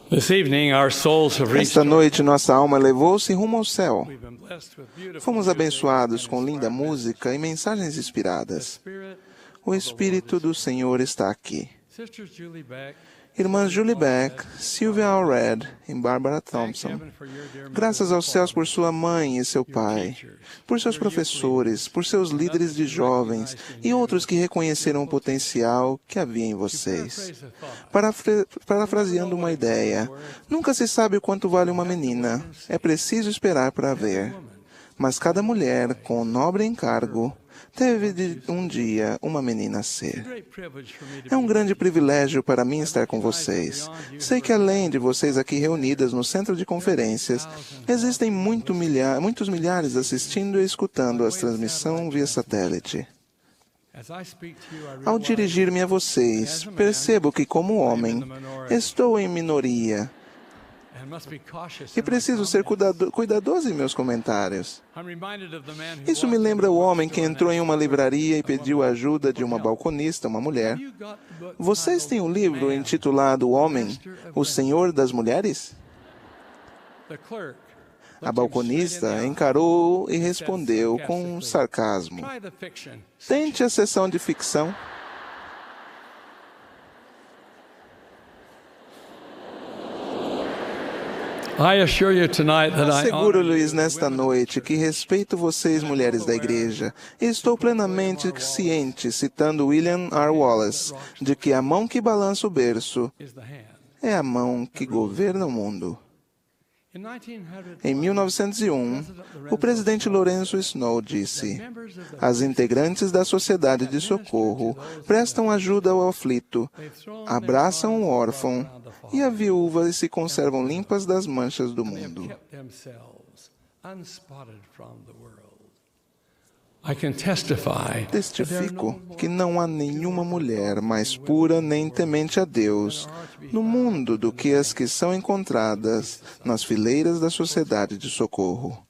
This evening, our souls have reached. Esta noite, nossa alma elevou-se rumo ao céu. We've been blessed with beautiful Fomos music abençoados com and linda inspired música e mensagens messages. The inspiradas. Spirit O of the Espírito Lord do is Senhor está aqui. Sisters Julie Beck, Irmãs Julie Beck, Sylvia Allred e Barbara thank Thompson. heaven for your dear mother Graças and aos céus por father, sua mãe e seu your pai, teachers, por seus your youth professores, leaders, por seus and líderes others de who jovens recognized in e you outros que reconheceram o your potential. potencial que havia em To vocês. paraphrase a thought, Parafraseando uma ideia, nunca se sabe o quanto vale uma menina. É preciso esperar para ver. Mas cada mulher, com um nobre encargo, teve de um dia uma menina ser. É um grande privilégio para mim estar com vocês. Sei que além de vocês aqui reunidas no centro de conferências, existem muitos milhares assistindo e escutando a transmissão via satélite. Ao dirigir-me a vocês, percebo que, como homem, estou em minoria e preciso ser cuidadoso em meus comentários. Isso me lembra o homem que entrou em uma livraria e pediu a ajuda de uma balconista, uma mulher. Vocês têm um livro intitulado O Homem, o Senhor das Mulheres? A balconista encarou-o e respondeu com sarcasmo: Tente a seção de ficção. Asseguro-lhes nesta noite que respeito vocês, mulheres da igreja, e estou plenamente ciente, citando William R. Wallace, de que a mão que balança o berço é a mão que governa o mundo. Em 1901, o presidente Lourenço Snow disse: as integrantes da Sociedade de Socorro prestam ajuda ao aflito, abraçam o órfão e a viúva e se conservam limpas das manchas do mundo. Testifico que não há nenhuma mulher mais pura nem temente a Deus no mundo do que as que são encontradas nas fileiras da Sociedade de Socorro.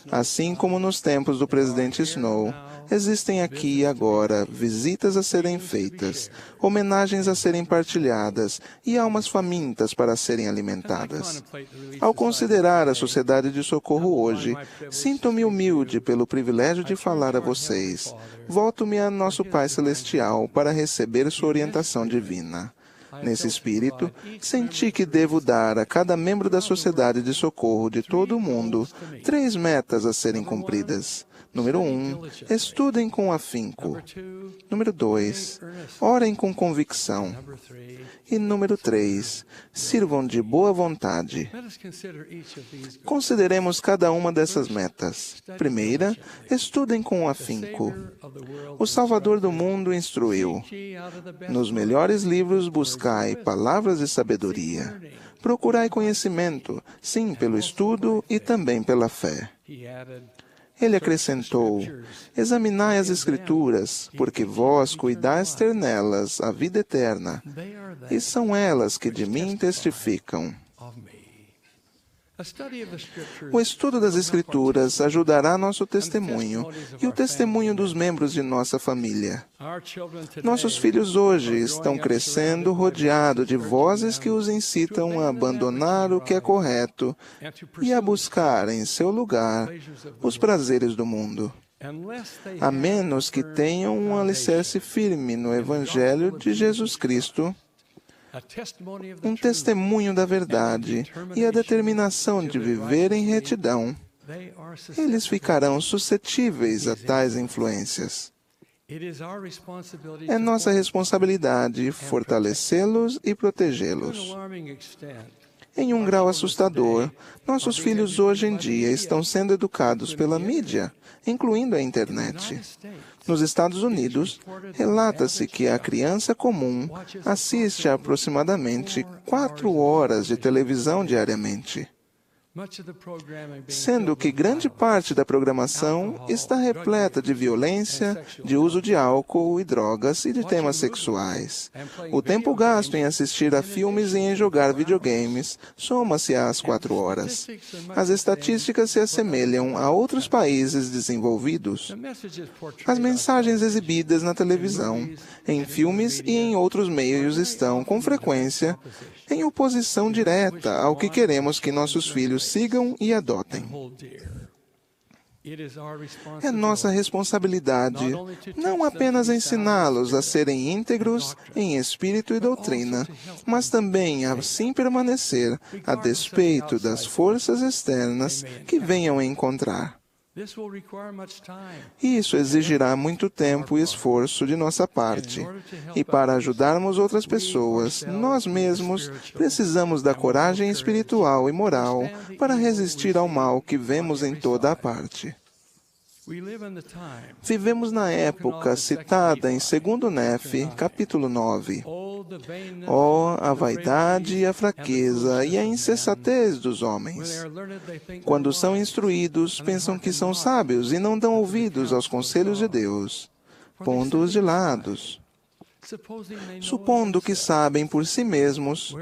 Assim como nos tempos do presidente Snow, existem aqui e agora visitas a serem feitas, homenagens a serem partilhadas e almas famintas para serem alimentadas. Ao considerar a Sociedade de Socorro hoje, sinto-me humilde pelo privilégio de falar a vocês. Volto-me a nosso Pai Celestial para receber sua orientação divina. Nesse espírito, senti que devo dar a cada membro da Sociedade de Socorro de todo o mundo 3 metas a serem cumpridas. Número 1, estudem com afinco. Número 2, orem com convicção. E número 3, sirvam de boa vontade. Consideremos cada uma dessas metas. Primeira, estudem com afinco. O Salvador do mundo instruiu: nos melhores livros buscai palavras de sabedoria. Procurai conhecimento, sim, pelo estudo e também pela fé. Ele acrescentou: examinai as Escrituras, porque vós cuidais ter nelas a vida eterna, e são elas que de mim testificam. O estudo das Escrituras ajudará nosso testemunho e o testemunho dos membros de nossa família. Nossos filhos hoje estão crescendo rodeados de vozes que os incitam a abandonar o que é correto e a buscar em seu lugar os prazeres do mundo, a menos que tenham um alicerce firme no Evangelho de Jesus Cristo, um testemunho da verdade e a determinação de viver em retidão. Eles ficarão suscetíveis a tais influências. É nossa responsabilidade fortalecê-los e protegê-los. Em um grau assustador, nossos filhos hoje em dia estão sendo educados pela mídia, incluindo a internet. Nos Estados Unidos, relata-se que a criança comum assiste a aproximadamente 4 horas de televisão diariamente. sendo que grande parte da programação está repleta de violência, de uso de álcool e drogas e de temas sexuais. O tempo gasto em assistir a filmes e em jogar videogames soma-se às 4 horas. As estatísticas se assemelham a outros países desenvolvidos. As mensagens exibidas na televisão, em filmes e em outros meios estão, com frequência, em oposição direta ao que queremos que nossos filhos sigam e adotem. É nossa responsabilidade não apenas ensiná-los a serem íntegros em espírito e doutrina, mas também a assim permanecer a despeito das forças externas que venham encontrar. Isso exigirá muito tempo e esforço de nossa parte. E para ajudarmos outras pessoas, nós mesmos precisamos da coragem espiritual e moral para resistir ao mal que vemos em toda a parte. Vivemos na época citada em 2 Nefe, capítulo 9. Oh, a vaidade e a fraqueza e a insensatez dos homens! Quando são instruídos, pensam que são sábios e não dão ouvidos aos conselhos de Deus, pondo-os de lados. Supondo que sabem por si mesmos,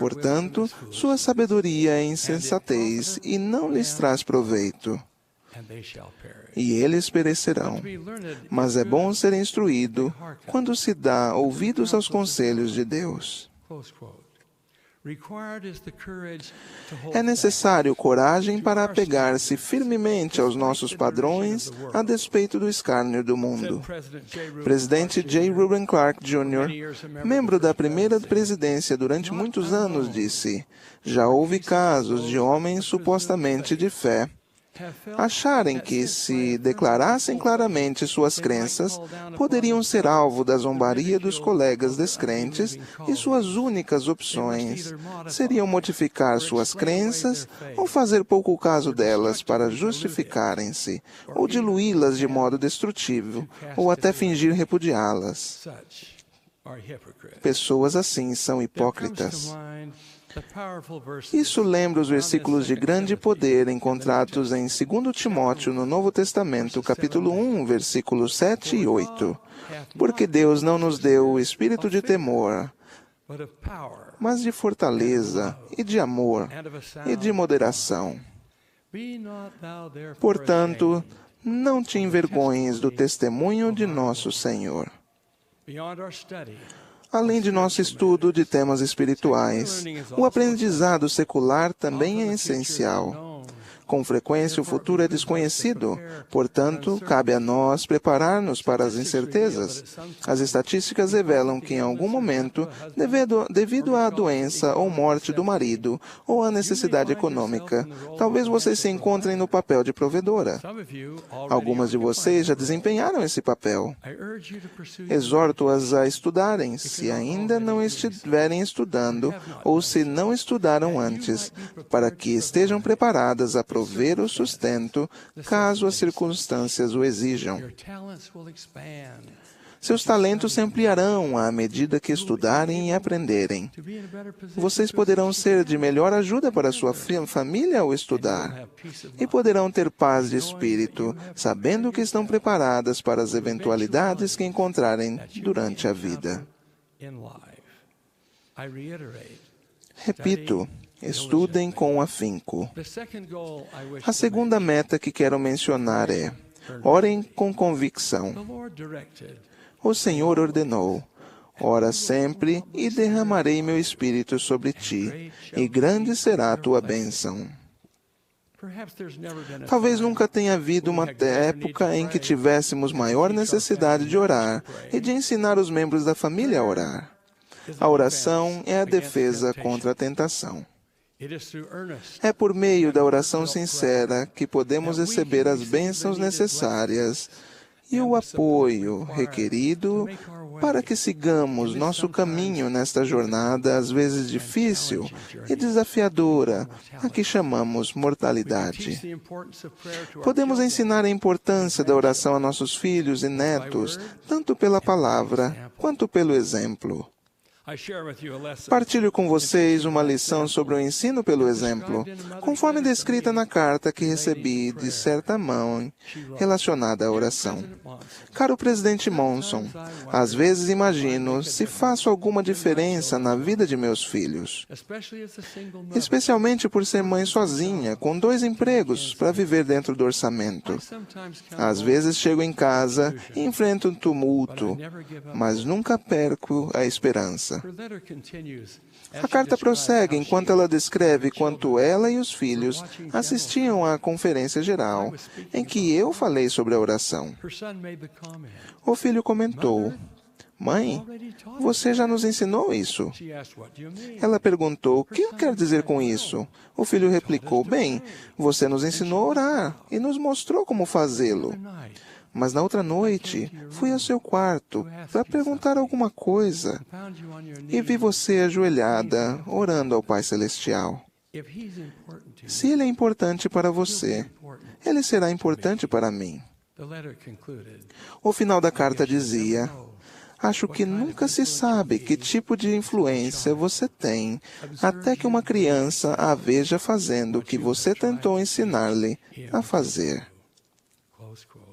portanto, sua sabedoria é insensatez e não lhes traz proveito. E eles perecerão. Mas é bom ser instruído quando se dá ouvidos aos conselhos de Deus. É necessário coragem para apegar-se firmemente aos nossos padrões a despeito do escárnio do mundo. Presidente J. Reuben Clark, Jr., membro da primeira presidência durante muitos anos, disse: já houve casos de homens supostamente de fé acharem que, se declarassem claramente suas crenças, poderiam ser alvo da zombaria dos colegas descrentes e suas únicas opções seriam modificar suas crenças ou fazer pouco caso delas para justificarem-se, ou diluí-las de modo destrutivo, ou até fingir repudiá-las. Pessoas assim são hipócritas. Isso lembra os versículos de grande poder encontrados em 2 Timóteo, no Novo Testamento, capítulo 1, versículos 7 e 8. Porque Deus não nos deu o espírito de temor, mas de fortaleza, e de amor, e de moderação. Portanto, não te envergonhes do testemunho de nosso Senhor. Além de nosso estudo de temas espirituais, o aprendizado secular também é essencial. Com frequência, o futuro é desconhecido, portanto, cabe a nós preparar-nos para as incertezas. As estatísticas revelam que, em algum momento, devido à doença ou morte do marido ou à necessidade econômica, talvez vocês se encontrem no papel de provedora. Algumas de vocês já desempenharam esse papel. Exorto-as a estudarem, se ainda não estiverem estudando ou se não estudaram antes, para que estejam preparadas a prover o sustento, caso as circunstâncias o exijam. Seus talentos se ampliarão à medida que estudarem e aprenderem. Vocês poderão ser de melhor ajuda para sua família ao estudar. E poderão ter paz de espírito, sabendo que estão preparadas para as eventualidades que encontrarem durante a vida. Repito, estudem com afinco. A segunda meta que quero mencionar é: orem com convicção. O Senhor ordenou: ora sempre, e derramarei meu espírito sobre ti, e grande será a tua bênção. Talvez nunca tenha havido uma época em que tivéssemos maior necessidade de orar e de ensinar os membros da família a orar. A oração é a defesa contra a tentação. É por meio da oração sincera que podemos receber as bênçãos necessárias e o apoio requerido para que sigamos nosso caminho nesta jornada, às vezes difícil e desafiadora, a que chamamos mortalidade. Podemos ensinar a importância da oração a nossos filhos e netos, tanto pela palavra quanto pelo exemplo. I share with you a lesson. Partilho com vocês uma lição sobre o ensino pelo exemplo, conforme descrita na carta que recebi de certa mãe relacionada à oração. Caro presidente Monson, às vezes imagino se faço alguma diferença na vida de meus filhos, Especially as a single mother. especialmente por ser mãe sozinha, com 2 empregos para viver dentro do orçamento. I sometimes come Às home, vezes chego em casa e enfrento um but I tumulto, never give up. mas nunca perco a esperança. Her letter continues as A she carta describes prossegue how enquanto she ela and descreve her quanto children ela e os filhos assistiam à conferência geral em que eu falei sobre a oração. Her son made the comment. O filho comentou: Mãe, Already taught us. você já nos ensinou isso. She asked, what do you mean? Ela perguntou: o que eu quero dizer com isso? O filho replicou: bem, você nos ensinou a orar e nos mostrou como fazê-lo. The night, Mas na outra noite, fui ao seu quarto para perguntar alguma coisa found you on your e vi knees. você ajoelhada, orando ao Pai Celestial. If he's important to you, Se ele é importante para você, important. ele será importante para mim. The letter concluded. O final da carta dizia: acho que nunca se sabe que tipo de influência você tem até que uma criança a veja fazendo o que você tentou ensinar-lhe a fazer. Close quote.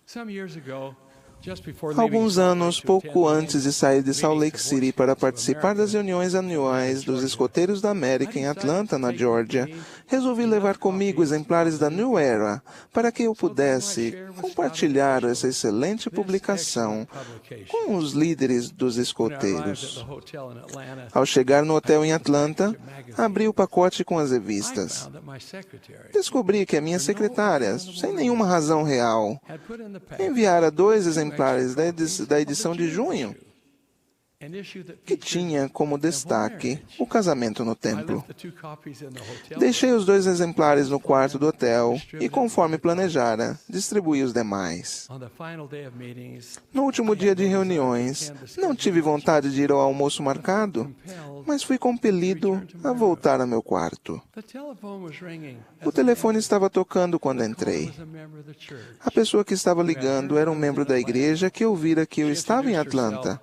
Some years ago, just before leaving Alguns Salt Lake anos, to pouco attend antes de sair de Salt Lake meetings of City para Worshipers of participar das America, reuniões anuais dos Escoteiros da América em Atlanta, na Geórgia, resolvi levar comigo exemplares da New Era para que eu pudesse compartilhar essa excelente publicação com os líderes dos When I arrived at escoteiros. the hotel in Atlanta, Ao chegar no hotel em Atlanta, abri o pacote com as I revistas. found that my secretary Descobri que a minha secretária, sem nenhuma razão real, had put in the packet enviara 2 exemplares da edição de junho, an issue that que featured tinha como destaque o casamento no I templo. left the 2 copies in the hotel. Deixei os 2 exemplares no quarto do hotel e, conforme planejara, distribuí os demais. On the final day of meetings, No último dia de reuniões, não tive vontade de ir ao almoço marcado, compelled, mas fui compelido a voltar ao meu quarto. the telephone was ringing. O telefone estava tocando quando entrei. Was a member of the church. A pessoa que estava ligando era um membro da igreja que ouvira que eu estava em Atlanta.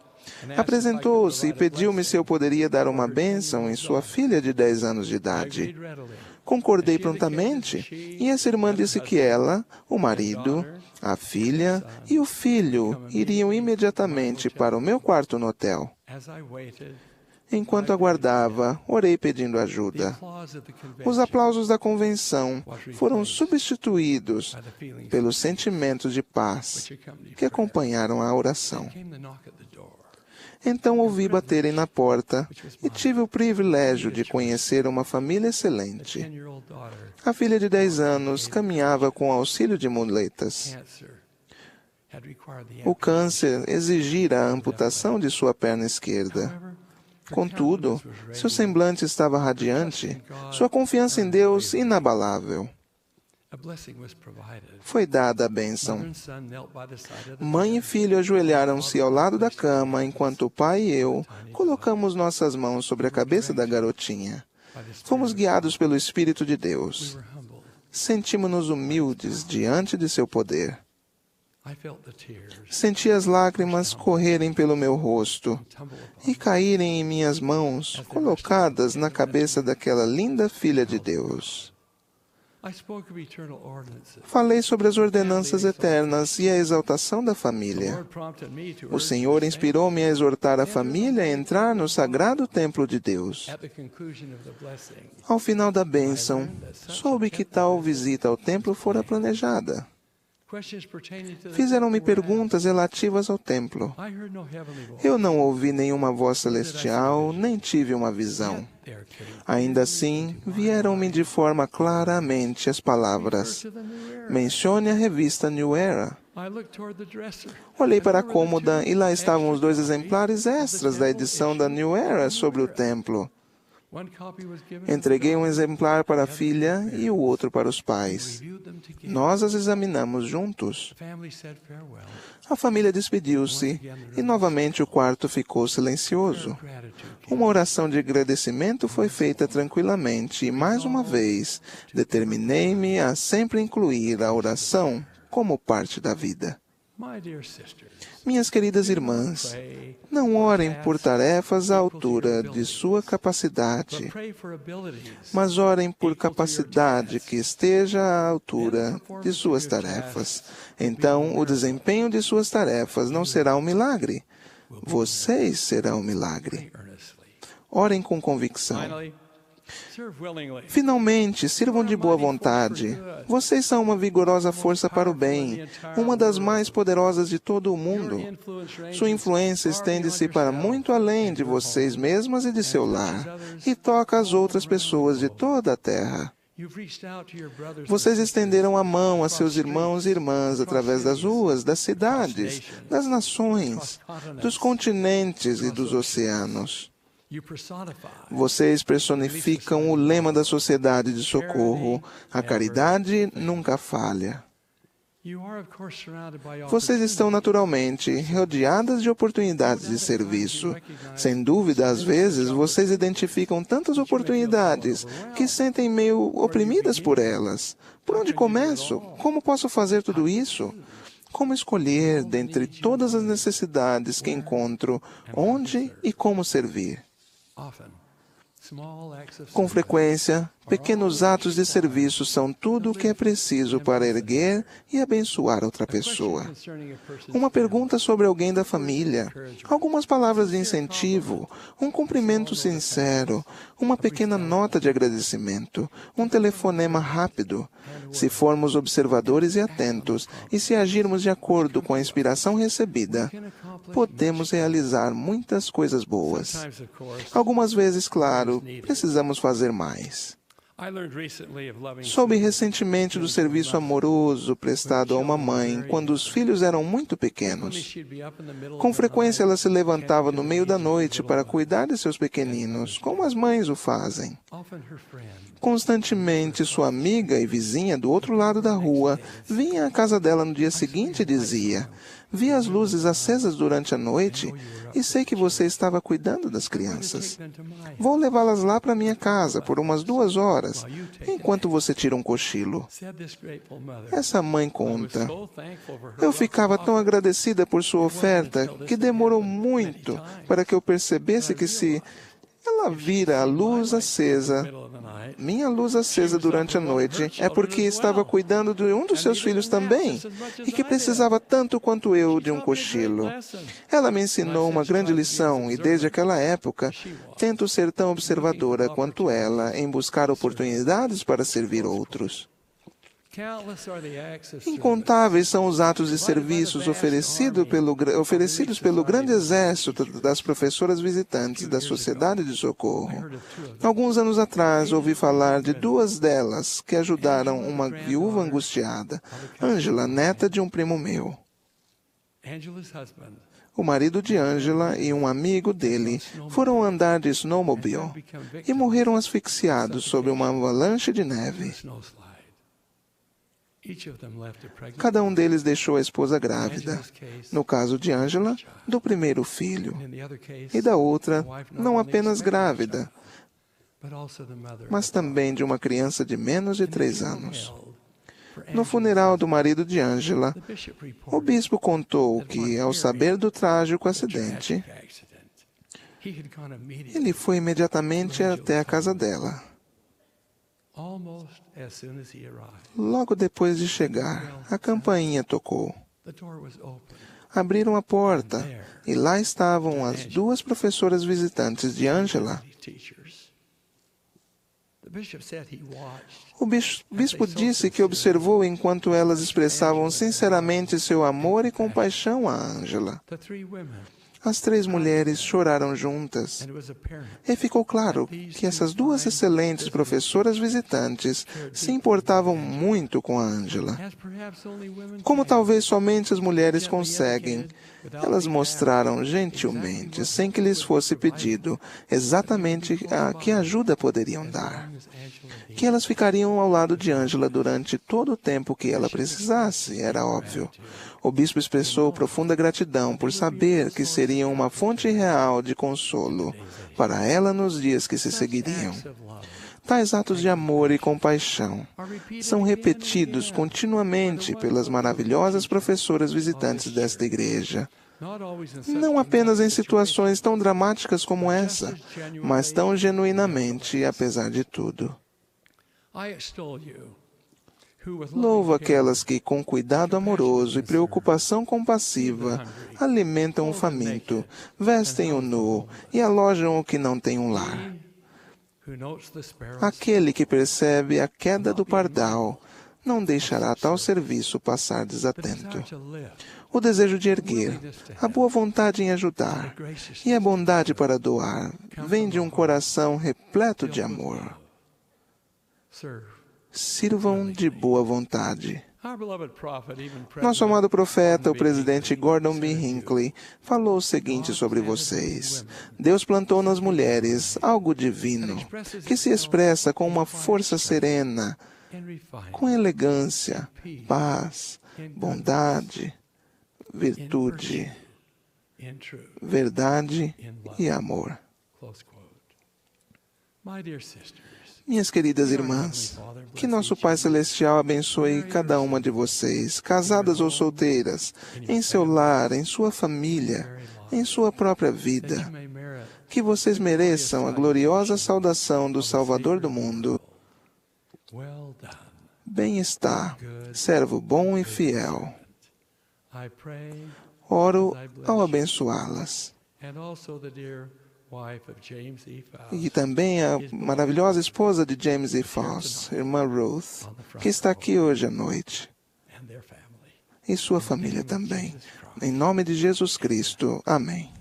Apresentou-se e pediu-me se eu poderia dar uma bênção em sua filha de 10 anos de I idade. agreed readily. Concordei prontamente, e essa irmã disse que ela, o marido, a filha e o filho iriam imediatamente para o meu quarto no hotel. As I waited, Enquanto aguardava, orei pedindo the ajuda. applause of the Os convention aplausos da convenção foram substituídos by the feelings pelos sentimentos de paz which accompanied que prayer. acompanharam a oração. Came the knock at the door. Então ouvi baterem na porta e tive o privilégio de conhecer uma família excelente. 10-year-old daughter, A filha de 10 anos caminhava com auxílio de muletas. cancer, had required the O câncer exigira a amputação de sua perna esquerda. However, her Contudo, countenance was seu radiant. semblante estava radiante, sua confiança em Deus inabalável. A blessing was provided. Foi dada a Mother bênção. and son knelt by the side of the Mãe e bed. filho ajoelharam-se ao lado da cama, enquanto o pai e eu colocamos nossas mãos sobre a cabeça da garotinha. By the Spirit Fomos of guiados pelo Espírito de God, we Deus. were humbled. Sentimos-nos humildes diante de seu poder. I felt the tears Senti as lágrimas correrem pelo meu rosto tumble upon e caírem em minhas mãos, colocadas na cabeça daquela linda filha de Deus. I spoke of eternal ordinances. Falei sobre as ordenanças eternas e a exaltação da The família. Lord prompted me to O urge Senhor the inspirou-me a exortar a família a entrar no sagrado templo de Deus. saints. At the conclusion of the blessing, Ao final da bênção, soube que tal visita ao templo fora planejada. questions pertaining to the Fizeram-me temple were perguntas relativas ao templo. asked. I heard no heavenly voice. Eu não ouvi nenhuma voz celestial, nem tive uma visão. Yet there came Ainda assim, vieram-me de forma claramente as palavras: to the new era. mencione a revista New Era. I looked toward the dresser. Olhei and para a there were the cômoda two e lá estavam os 2 extra exemplares copies of the extras da temple edição da issue New Era of the sobre o New Era. templo. One copy was given to Entreguei the um daughter. exemplar para a filha e o outro para os We pais. reviewed them together. Nós as examinamos juntos. The family said farewell. A família despediu-se e novamente o quarto ficou silencioso. Gratitude Uma oração de agradecimento foi feita tranquilamente e, mais uma vez, determinei-me a sempre incluir a oração como parte da vida. My dear sisters, Minhas queridas irmãs, não orem por tarefas à altura de sua capacidade, but pray for abilities mas orem por capacidade que esteja à altura de suas tarefas. Então, o desempenho de suas tarefas não será um milagre. Vocês serão um milagre. earnestly. Orem com convicção. Finally, serve willingly. Finalmente, sirvam de boa vontade. Vocês são uma vigorosa força para o bem, uma das mais poderosas de todo o mundo. Sua influência estende-se para muito além de vocês mesmas e de seu lar, e toca as outras pessoas de toda a terra. Vocês estenderam a mão a seus irmãos e irmãs através das ruas, das cidades, das nações, dos continentes e dos oceanos. Vocês personificam o lema da sociedade de socorro: a caridade nunca falha. Vocês estão naturalmente rodeadas de oportunidades de serviço. Sem dúvida, às vezes, vocês identificam tantas oportunidades que sentem meio oprimidas por elas. Por onde começo? Como posso fazer tudo isso? Como escolher, dentre todas as necessidades que encontro, onde e como servir? Com frequência, pequenos atos de serviço são tudo o que é preciso para erguer e abençoar outra pessoa. Uma pergunta sobre alguém da família, algumas palavras de incentivo, um cumprimento sincero, uma pequena nota de agradecimento, um telefonema rápido. Se formos observadores e atentos, e se agirmos de acordo com a inspiração recebida, podemos realizar muitas coisas boas. Algumas vezes, claro, precisamos fazer mais. Soube recentemente do serviço amoroso prestado a uma mãe quando os filhos eram muito pequenos. Com frequência, ela se levantava no meio da noite para cuidar de seus pequeninos, como as mães o fazem. Constantemente, sua amiga e vizinha do outro lado da rua vinha à casa dela no dia seguinte e dizia: "Vi as luzes acesas durante a noite e sei que você estava cuidando das crianças. Vou levá-las lá para minha casa por umas 2 horas, enquanto você tira um cochilo." Essa mãe conta: "Eu ficava tão agradecida por sua oferta que demorou muito para que eu percebesse que se ela vira a luz acesa, minha luz acesa durante a noite, é porque estava cuidando de um dos seus filhos também, e que precisava tanto quanto eu de um cochilo. Ela me ensinou uma grande lição, e desde aquela época, tento ser tão observadora quanto ela em buscar oportunidades para servir outros." Incontáveis são os atos de serviços oferecidos pelo grande exército das professoras visitantes da Sociedade de Socorro. Alguns anos atrás, ouvi falar de 2 delas que ajudaram uma viúva angustiada, Angela, neta de um primo meu. O marido de Angela e um amigo dele foram andar de snowmobile e morreram asfixiados sob uma avalanche de neve. Cada um deles deixou a esposa grávida. No caso de Angela, do primeiro filho. E da outra, não apenas grávida, mas também de uma criança de menos de 3 anos. No funeral do marido de Angela, o bispo contou que, ao saber do trágico acidente, ele foi imediatamente até a casa dela. Logo depois de chegar, a campainha tocou. Abriram a porta e lá estavam as 2 professoras visitantes de Angela. O bispo disse que observou enquanto elas expressavam sinceramente seu amor e compaixão a Angela. As 3 mulheres choraram juntas. E ficou claro que essas 2 excelentes professoras visitantes se importavam muito com a Angela. Como talvez somente as mulheres conseguem, elas mostraram gentilmente, sem que lhes fosse pedido, exatamente a que ajuda poderiam dar. Que elas ficariam ao lado de Angela durante todo o tempo que ela precisasse, era óbvio. O bispo expressou profunda gratidão por saber que seriam uma fonte real de consolo para ela nos dias que se seguiriam. Tais atos de amor e compaixão são repetidos continuamente pelas maravilhosas professoras visitantes desta igreja. Não apenas em situações tão dramáticas como essa, mas tão genuinamente, apesar de tudo. Louvo aquelas que, com cuidado amoroso e preocupação compassiva, alimentam o faminto, vestem o nu e alojam o que não tem um lar. Aquele que percebe a queda do pardal não deixará tal serviço passar desatento. O desejo de erguer, a boa vontade em ajudar e a bondade para doar vem de um coração repleto de amor. Sirvam de boa vontade. Nosso amado profeta, o presidente Gordon B. Hinckley, falou o seguinte sobre vocês: Deus plantou nas mulheres algo divino, que se expressa com uma força serena, com elegância, paz, bondade, virtude, verdade e amor. Minhas queridas irmãs, que nosso Pai Celestial abençoe cada uma de vocês, casadas ou solteiras, em seu lar, em sua família, em sua própria vida. Que vocês mereçam a gloriosa saudação do Salvador do mundo. Bem-estar, servo bom e fiel. Oro ao abençoá-las. E também a maravilhosa esposa de James E. Foss, irmã Ruth, que está aqui hoje à noite. E sua família também. Em nome de Jesus Cristo. Amém.